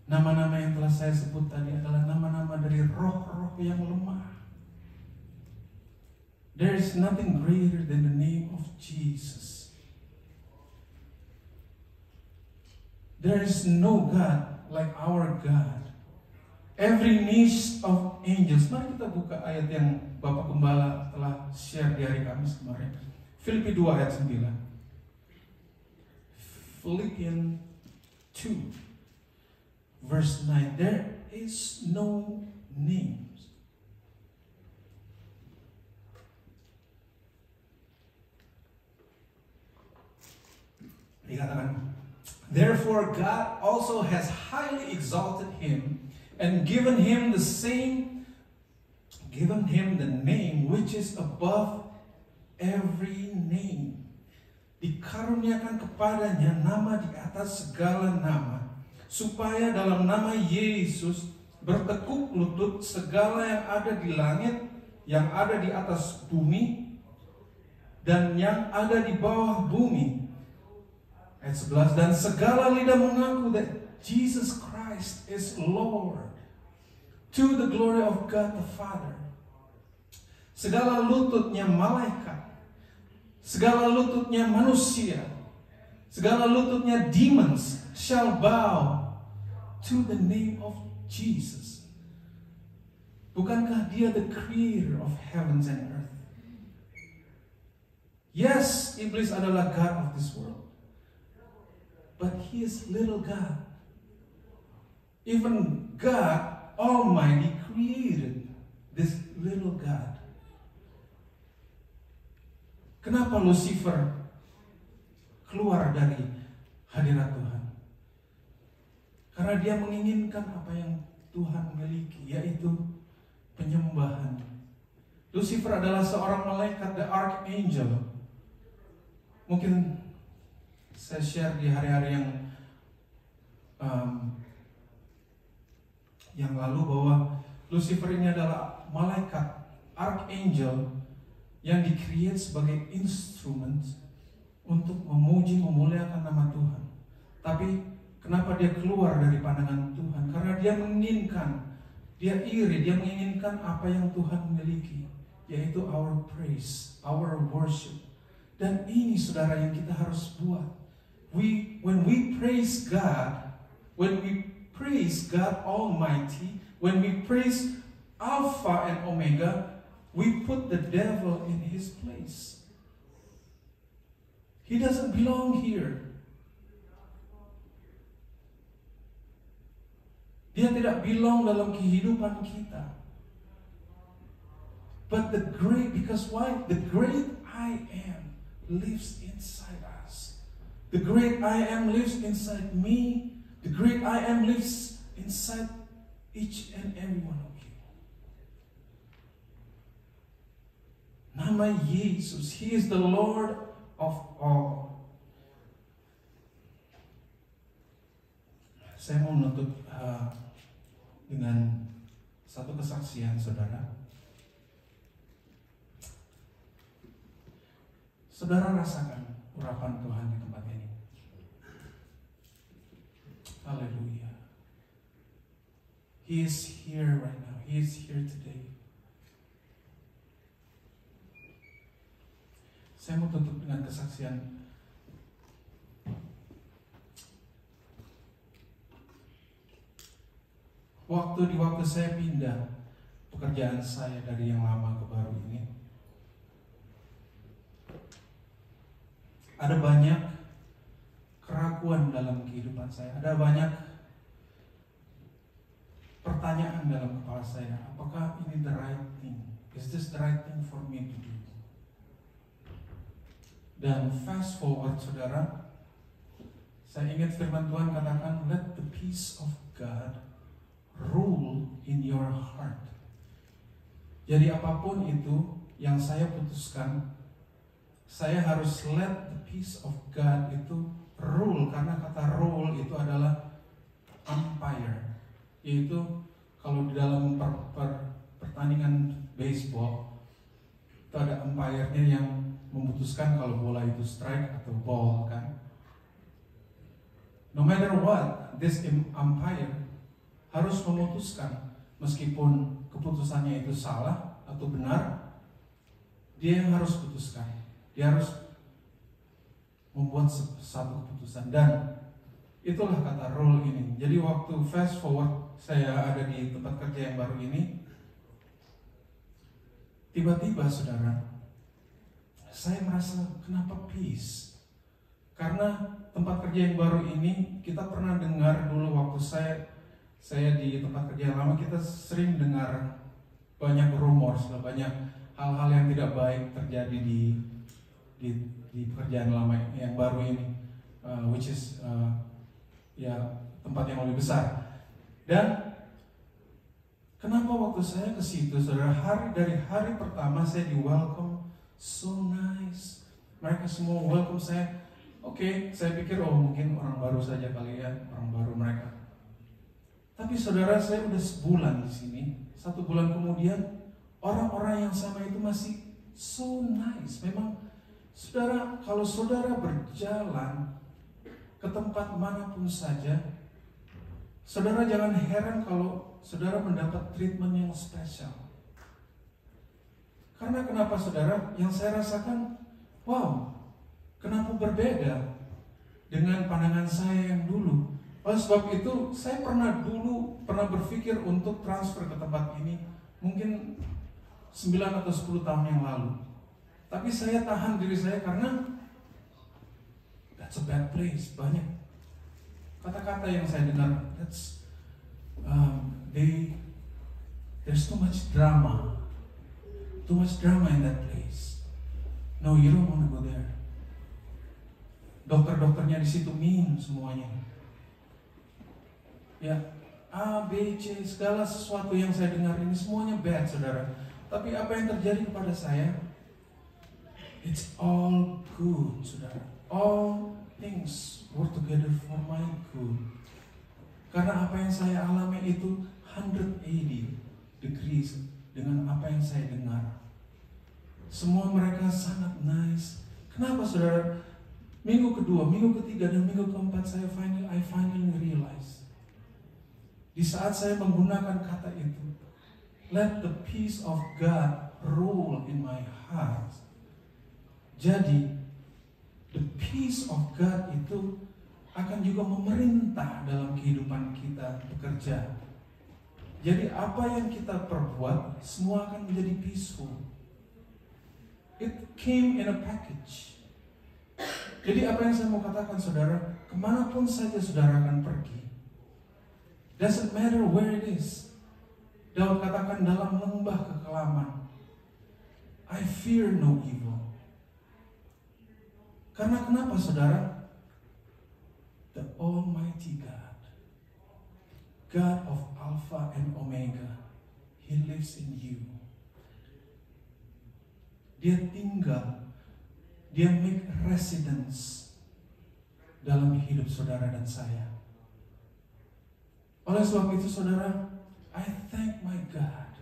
Nama-nama yang telah saya sebut tadi adalah nama-nama dari roh-roh yang lemah. There is nothing greater than the name of Jesus. There is no God like our God. Every niche of angels. Mari kita buka ayat yang Bapak Gembala telah share di hari Kamis kemarin. Filipi 2 ayat 9. Philippians 2 verse 9. There is no name. Dikatakan, therefore God also has highly exalted him and given him the name which is above every name. Dikaruniakan kepadanya nama di atas segala nama, supaya dalam nama Yesus bertekuk lutut segala yang ada di langit, yang ada di atas bumi, dan yang ada di bawah bumi. Ayat 11, dan segala lidah mengaku that Jesus Christ is Lord, to the glory of God the Father. Segala lututnya malaikat, segala lututnya manusia, segala lututnya demons shall bow to the name of Jesus. Bukankah dia the creator of heavens and earth? Yes, iblis adalah God of this world, but he is little God. Even God Almighty created this little God. Kenapa Lucifer keluar dari hadirat Tuhan? Karena dia menginginkan apa yang Tuhan miliki, yaitu penyembahan. Lucifer adalah seorang malaikat, the archangel. Mungkin saya share di hari-hari yang lalu bahwa Lucifer ini adalah malaikat, archangel, yang di-create sebagai instrument untuk memuji, memuliakan nama Tuhan. Tapi kenapa dia keluar dari pandangan Tuhan? Karena dia menginginkan, dia iri, dia menginginkan apa yang Tuhan miliki, yaitu our praise, our worship. Dan ini saudara yang kita harus buat. When we praise God, when we praise God Almighty, when we praise Alpha and Omega, we put the devil in his place. He doesn't belong here. Dia tidak belong dalam kehidupan kita. But because why? The great I am lives inside us. The great I am lives inside me. The great I am lives inside each and every one of you. Nama Yesus, He is the Lord of all. Saya mau menutup dengan satu kesaksian saudara. Saudara rasakan urapan Tuhan di tempat ini. Haleluya. He is here right now. He is here today. Saya mau tutup dengan kesaksian. Di waktu saya pindah pekerjaan saya dari yang lama ke baru ini, ada banyak keraguan dalam kehidupan saya. Ada banyak pertanyaan dalam kepala saya. Apakah ini the right thing? Is this the right thing for me to do? Dan fast forward saudara, saya ingat firman Tuhan katakan, let the peace of God rule in your heart. Jadi apapun itu yang saya putuskan, saya harus let the peace of God itu rule. Karena kata rule itu adalah umpire, yaitu kalau di dalam pertandingan baseball itu ada umpire-nya yang memutuskan kalau bola itu strike atau ball kan. No matter what, this umpire harus memutuskan, meskipun keputusannya itu salah atau benar, dia yang harus putuskan. Dia harus membuat satu keputusan, dan itulah kata role ini. Jadi waktu fast forward saya ada di tempat kerja yang baru ini, tiba-tiba saudara, saya merasa kenapa peace? Karena tempat kerja yang baru ini, kita pernah dengar dulu waktu saya di tempat kerja yang lama, kita sering dengar banyak rumor, banyak hal-hal yang tidak baik terjadi di pekerjaan lama yang baru ini, which is ya tempat yang lebih besar. Dan kenapa waktu saya ke situ, saudara, dari hari pertama saya di welcome so nice. Mereka semua welcome saya. Oke, saya pikir mungkin orang baru saja kali ya, orang baru mereka. Tapi saudara, saya udah sebulan di sini. 1 bulan kemudian, orang-orang yang sama itu masih so nice. Memang saudara, kalau saudara berjalan ke tempat manapun saja, saudara jangan heran kalau saudara mendapat treatment yang spesial. Karena kenapa saudara? Yang saya rasakan, wow, kenapa berbeda dengan pandangan saya yang dulu? Oleh sebab itu, saya pernah berpikir untuk transfer ke tempat ini mungkin 9 atau 10 tahun yang lalu. Tapi saya tahan diri saya karena that's a bad place. Banyak kata-kata yang saya dengar, there's too much drama in that place. No, you don't want to go there. Dokter-dokternya di situ mean semuanya. Ya, A, B, C, segala sesuatu yang saya dengar ini semuanya bad, saudara. Tapi apa yang terjadi kepada saya? It's all good, saudara. All things work together for my good. Karena apa yang saya alami itu 180 degrees dengan apa yang saya dengar. Semua mereka sangat nice. Kenapa saudara? Minggu kedua, minggu ketiga, dan minggu keempat I finally realize. Di saat saya menggunakan kata itu, let the peace of God rule in my heart. Jadi, the peace of God itu akan juga memerintah dalam kehidupan kita bekerja. Jadi apa yang kita perbuat, semua akan menjadi peaceful. It came in a package. Jadi apa yang saya mau katakan saudara, kemanapun saja saudara akan pergi, doesn't matter where it is. Daud katakan dalam lembah kekelaman, I fear no evil. Karena kenapa saudara? The Almighty God, God of Alpha and Omega, He lives in you. Dia tinggal, Dia make residence dalam hidup saudara dan saya. Oleh sebab itu saudara, I thank my God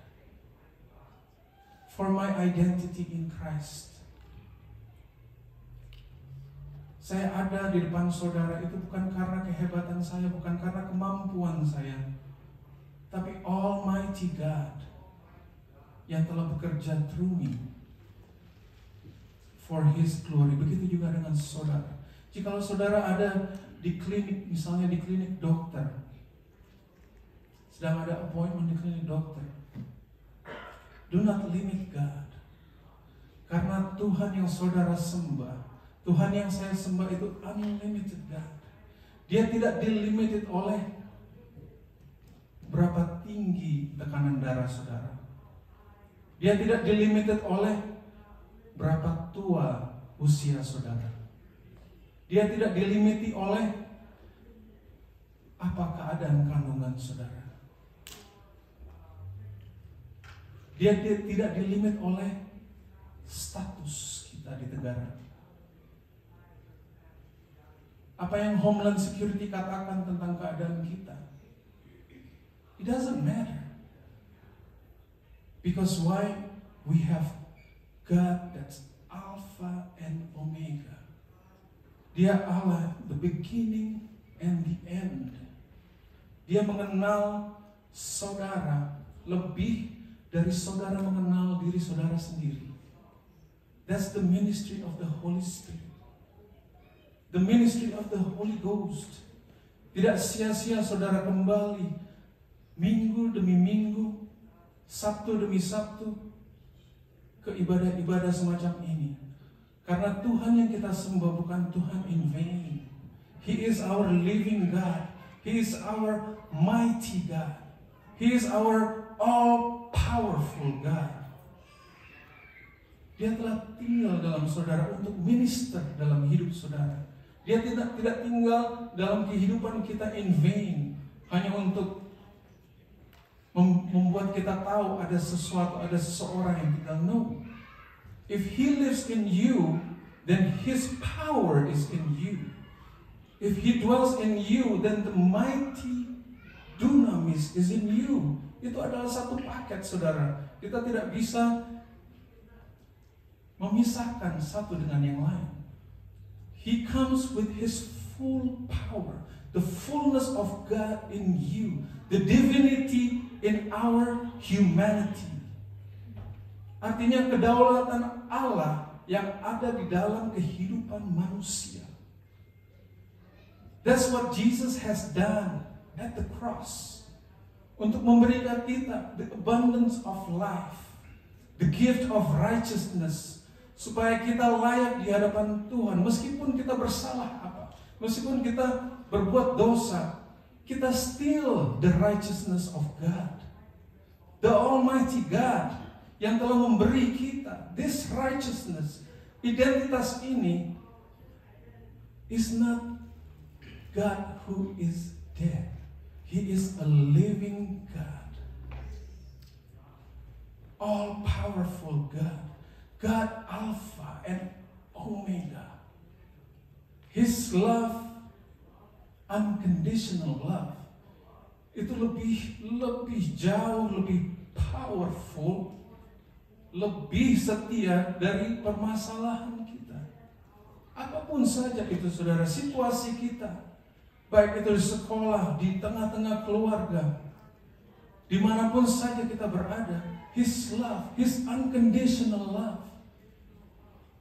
for my identity in Christ. Saya ada di depan saudara itu bukan karena kehebatan saya, bukan karena kemampuan saya, tapi Almighty God yang telah bekerja through me for His glory. Begitu juga dengan saudara. Jikalau saudara ada di klinik, misalnya di klinik dokter, sedang ada appointment di klinik dokter, do not limit God. Karena Tuhan yang saudara sembah, Tuhan yang saya sembah itu unlimited God. Dia tidak dilimited oleh berapa tinggi tekanan darah saudara. Dia tidak dilimited oleh berapa tua usia saudara. Dia tidak dilimiti oleh apa keadaan kandungan saudara. Dia tidak dilimit oleh status kita di negara. Apa yang Homeland Security katakan tentang keadaan kita, it doesn't matter. Because why? We have God that's Alpha and Omega. Dia Allah, the beginning and the end. Dia mengenal saudara lebih dari saudara mengenal diri saudara sendiri. That's the ministry of the Holy Spirit. The ministry of the Holy Ghost. Tidak sia-sia saudara kembali minggu demi minggu, Sabtu demi Sabtu ke ibadah-ibadah semacam ini. Karena Tuhan yang kita sembah bukan Tuhan in vain. He is our living God. He is our mighty God. He is our all-powerful God. Dia telah tinggal dalam saudara untuk minister dalam hidup saudara. Dia tidak tinggal dalam kehidupan kita in vain, hanya untuk membuat kita tahu ada sesuatu, ada seseorang yang kita know. If He lives in you, then His power is in you. If He dwells in you, then the mighty dunamis is in you. Itu adalah satu paket, saudara. Kita tidak bisa memisahkan satu dengan yang lain. He comes with His full power, the fullness of God in you, the divinity in our humanity. Artinya kedaulatan Allah yang ada di dalam kehidupan manusia. That's what Jesus has done at the cross. Untuk memberikan kita the abundance of life, the gift of righteousness, supaya kita layak di hadapan Tuhan. Meskipun kita bersalah apa, meskipun kita berbuat dosa, kita still the righteousness of God. The Almighty God yang telah memberi kita this righteousness. Identitas ini is not God who is dead. He is a living God. All-powerful God. God Alpha and Omega. His love, unconditional love, itu lebih jauh, lebih powerful, lebih setia dari permasalahan kita. Apapun saja itu, saudara, situasi kita, baik itu di sekolah, di tengah-tengah keluarga, dimanapun saja kita berada, His love, His unconditional love.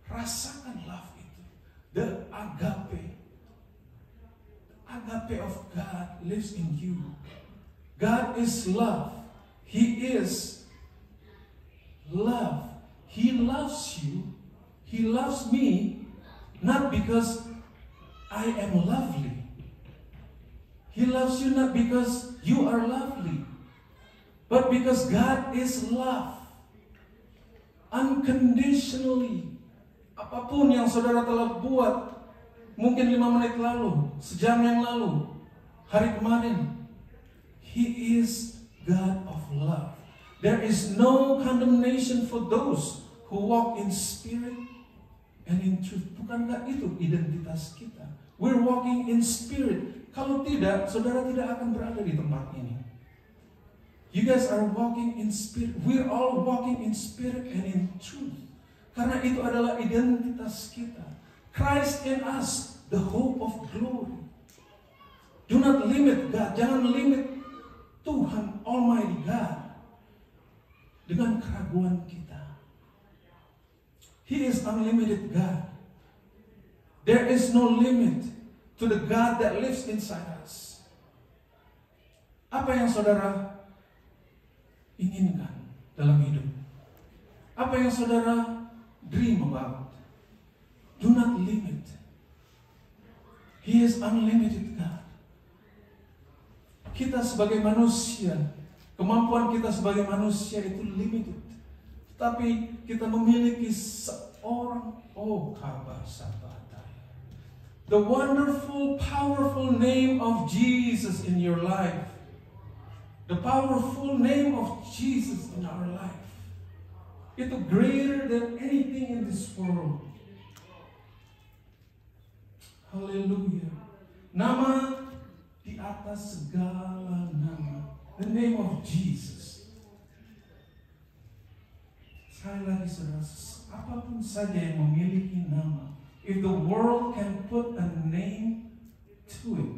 Rasakan love itu. The agape. The agape of God lives in you. God is love. He is love. He loves you. He loves me not because I am lovely. He loves you not because you are lovely, but because God is love. Unconditionally. Apapun yang saudara telah buat, mungkin 5 menit lalu, sejam yang lalu, hari kemarin, He is God of love. There is no condemnation for those who walk in spirit and in truth. Bukankah itu identitas kita? We're walking in spirit. Kalau tidak, saudara tidak akan berada di tempat ini. You guys are walking in spirit. We're all walking in spirit and in truth. Karena itu adalah identitas kita. Christ in us, the hope of glory. Do not limit God. Jangan limit Tuhan Almighty God dengan keraguan kita. He is unlimited God. There is no limit to the God that lives inside us. Apa yang saudara inginkan dalam hidup? Apa yang saudara dream about? Do not limit. He is unlimited God. Kita sebagai manusia, kemampuan kita sebagai manusia itu limited. Tapi kita memiliki seorang the wonderful, powerful name of Jesus in your life. The powerful name of Jesus in our life. Itu greater than anything in this world. Hallelujah. Nama di atas segala nama. The name of Jesus. Sekali lagi, saudara, apapun saja yang memiliki nama, if the world can put a name to it,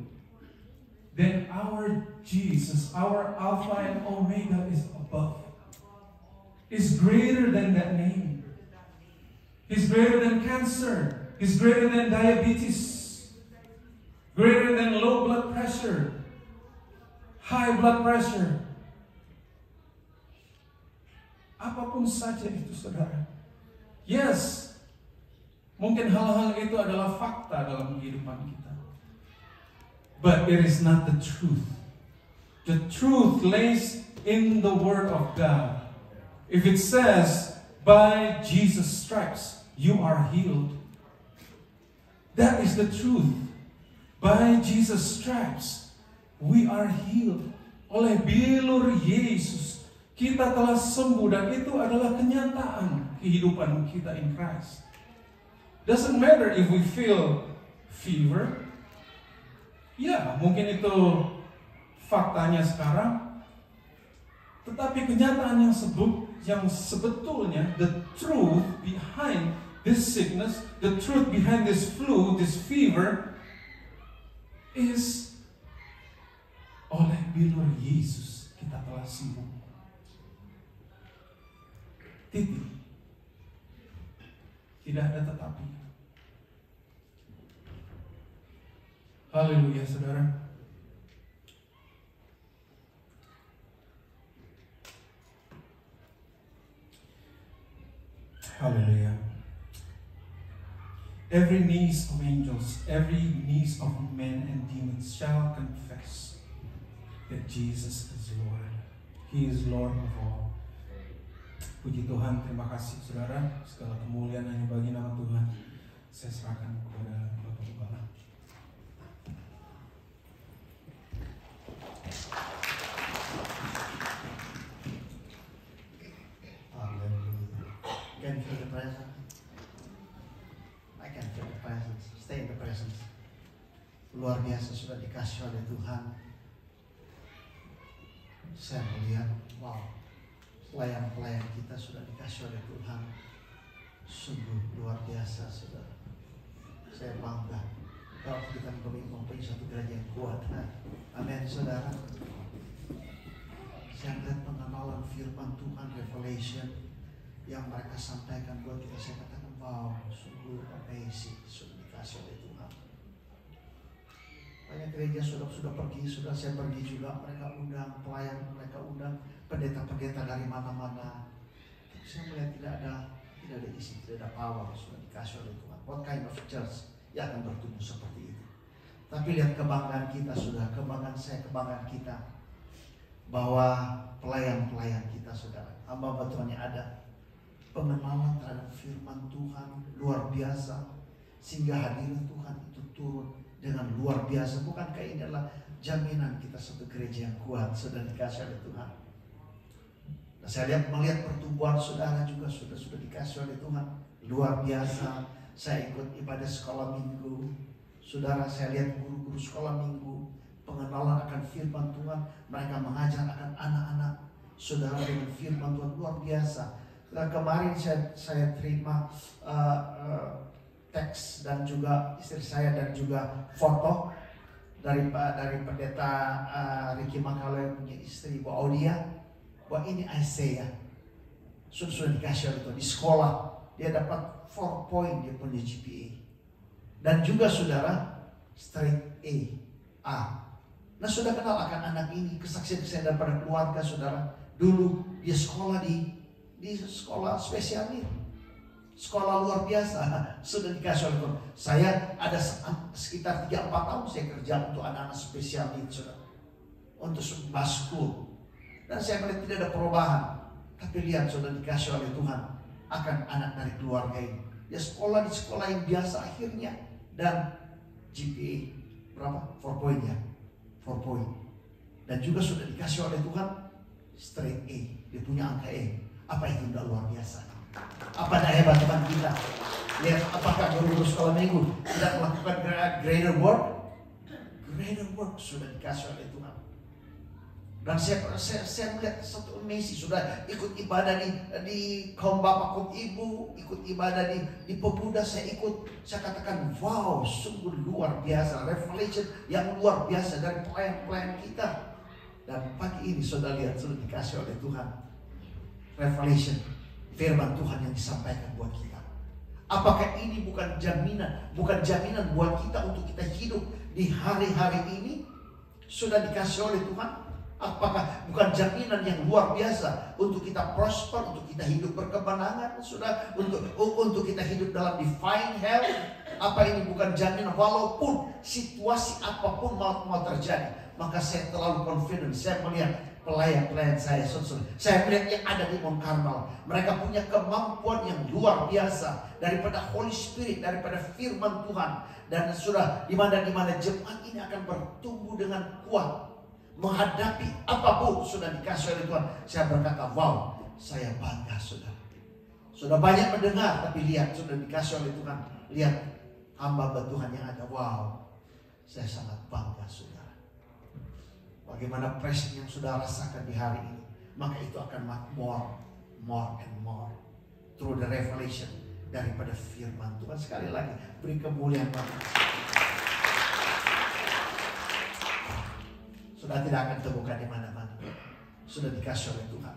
then our Jesus, our Alpha and Omega, is above. Is greater than that name. He's greater than cancer. He's greater than diabetes. Greater than low blood pressure. High blood pressure. Apapun saja itu, saudara. Yes, mungkin hal-hal itu adalah fakta dalam kehidupan kita. But it is not the truth. The truth lays in the Word of God. If it says, by Jesus' stripes, you are healed. That is the truth. By Jesus' stripes, we are healed. Oleh bilur Yesus, kita telah sembuh, dan itu adalah kenyataan kehidupan kita in Christ. Doesn't matter if we feel fever. Ya, mungkin itu faktanya sekarang. Tetapi kenyataan yang sebetulnya, the truth behind this sickness, the truth behind this flu, this fever, is oleh bilur Yesus kita telah sembuh. Titik. Tidak ada tetapi. Haleluya, saudara. Haleluya. Every knees of angels, every knees of men and demons shall confess that Jesus is Lord. He is Lord of all. Puji Tuhan, terima kasih saudara. Segala kemuliaan hanya bagi nama Tuhan. Saya serahkan kepada Bapak Gembala. Hallelujah. Can you feel the presence? I can feel the presence. Stay in the presence. Luar biasa sudah dikasih oleh Tuhan. Saya melihat, wow, pelayan-pelayan kita sudah dikasih oleh Tuhan. Sungguh luar biasa, saudara. Saya bangga kalau kita mempunyai satu gereja yang kuat. Amin, saudara. Saya melihat pengenalan firman Tuhan, revelation yang mereka sampaikan buat kita. Saya katakan, wow, sungguh amazing, sudah dikasih oleh Tuhan. Banyak gereja sudah pergi, sudah saya pergi juga. Mereka undang pelayan, mereka undang pendeta-pendeta dari mana-mana. Tapi saya melihat tidak ada isi, tidak ada power, sudah dikasih oleh Tuhan. What kind of church yang akan bertumbuh seperti itu? Tapi lihat kebanggaan kita, sudah kebanggaan saya, kebanggaan kita, bahwa pelayan-pelayan kita, saudara, hamba Tuhan yang ada pengenalan terhadap firman Tuhan luar biasa, sehingga hadirat Tuhan itu turun dengan luar biasa. Bukankah ini adalah jaminan kita satu gereja yang kuat, sudah dikasih oleh Tuhan? Nah, saya melihat pertumbuhan saudara juga sudah dikasih oleh Tuhan luar biasa. Saya ikut ibadah sekolah minggu, saudara. Saya lihat guru-guru sekolah minggu pengenalan akan firman Tuhan, mereka mengajar akan anak-anak saudara dengan firman Tuhan luar biasa. Nah, kemarin saya terima teks dan juga istri saya dan juga foto dari pendeta Ricky Makale punya istri Bu Audia, bahwa ini Isaiah sudah dikasih oleh Tuhan di sekolah. Dia dapat 4 point, dia punya GPA, dan juga saudara straight A. Nah, sudah kenal akan anak ini, kesaksian-kesaksian daripada keluarga saudara. Dulu dia sekolah di sekolah spesial ini, sekolah luar biasa, sudah dikasih oleh Tuhan. Saya ada sekitar 3-4 tahun saya kerja untuk anak-anak spesial ini, saudara, untuk school. Dan saya melihat tidak ada perubahan. Tapi lihat, sudah dikasih oleh Tuhan akan anak dari keluarga ini. Dia sekolah di sekolah yang biasa akhirnya, dan GPA berapa? 4 point ya, 4 point. Dan juga sudah dikasih oleh Tuhan straight A, dia punya angka A. Apa itu tidak luar biasa? Apa dah hebat Tuhan kita? Lihat, apakah guru sekolah minggu tidak melakukan greater work? Greater work sudah dikasih oleh Tuhan. Dan saya melihat satu Messi sudah ikut ibadah di kaum bapak, kaum ibu, ikut ibadah di pemuda, saya ikut. Saya katakan, wow, sungguh luar biasa, revelation yang luar biasa dari pelayan-pelayan kita. Dan pagi ini saudara lihat, sudah dikasih oleh Tuhan revelation, firman Tuhan yang disampaikan buat kita. Apakah ini bukan jaminan buat kita untuk kita hidup di hari-hari ini? Sudah dikasih oleh Tuhan. Apakah bukan jaminan yang luar biasa untuk kita prosper, untuk kita hidup berkemenangan, sudah untuk kita hidup dalam divine health? Apa ini bukan jaminan walaupun situasi apapun mau terjadi? Maka saya terlalu confident. Saya melihat pelayan-pelayan saya melihat yang ada di Mount Carmel. Mereka punya kemampuan yang luar biasa daripada Holy Spirit, daripada firman Tuhan. Dan sudah di mana jemaat ini akan bertumbuh dengan kuat menghadapi apapun sudah dikasih oleh Tuhan. Saya berkata, wow, saya bangga saudara. Sudah banyak mendengar, tapi lihat sudah dikasih oleh Tuhan. Lihat hamba Tuhan yang ada, wow, saya sangat bangga saudara. Bagaimana pressing yang sudah rasakan di hari ini, maka itu akan more and more through the revelation daripada firman Tuhan. Sekali lagi, beri kemuliaan Bapak. Sudah tidak akan temukan di mana-mana. Sudah dikasih oleh Tuhan.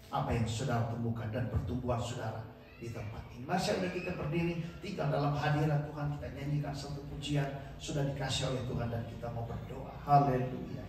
Apa yang saudara temukan dan pertumbuhan saudara di tempat ini. Masa udah kita berdiri, tinggal dalam hadirat Tuhan, kita nyanyikan satu pujian. Sudah dikasih oleh Tuhan dan kita mau berdoa. Haleluya.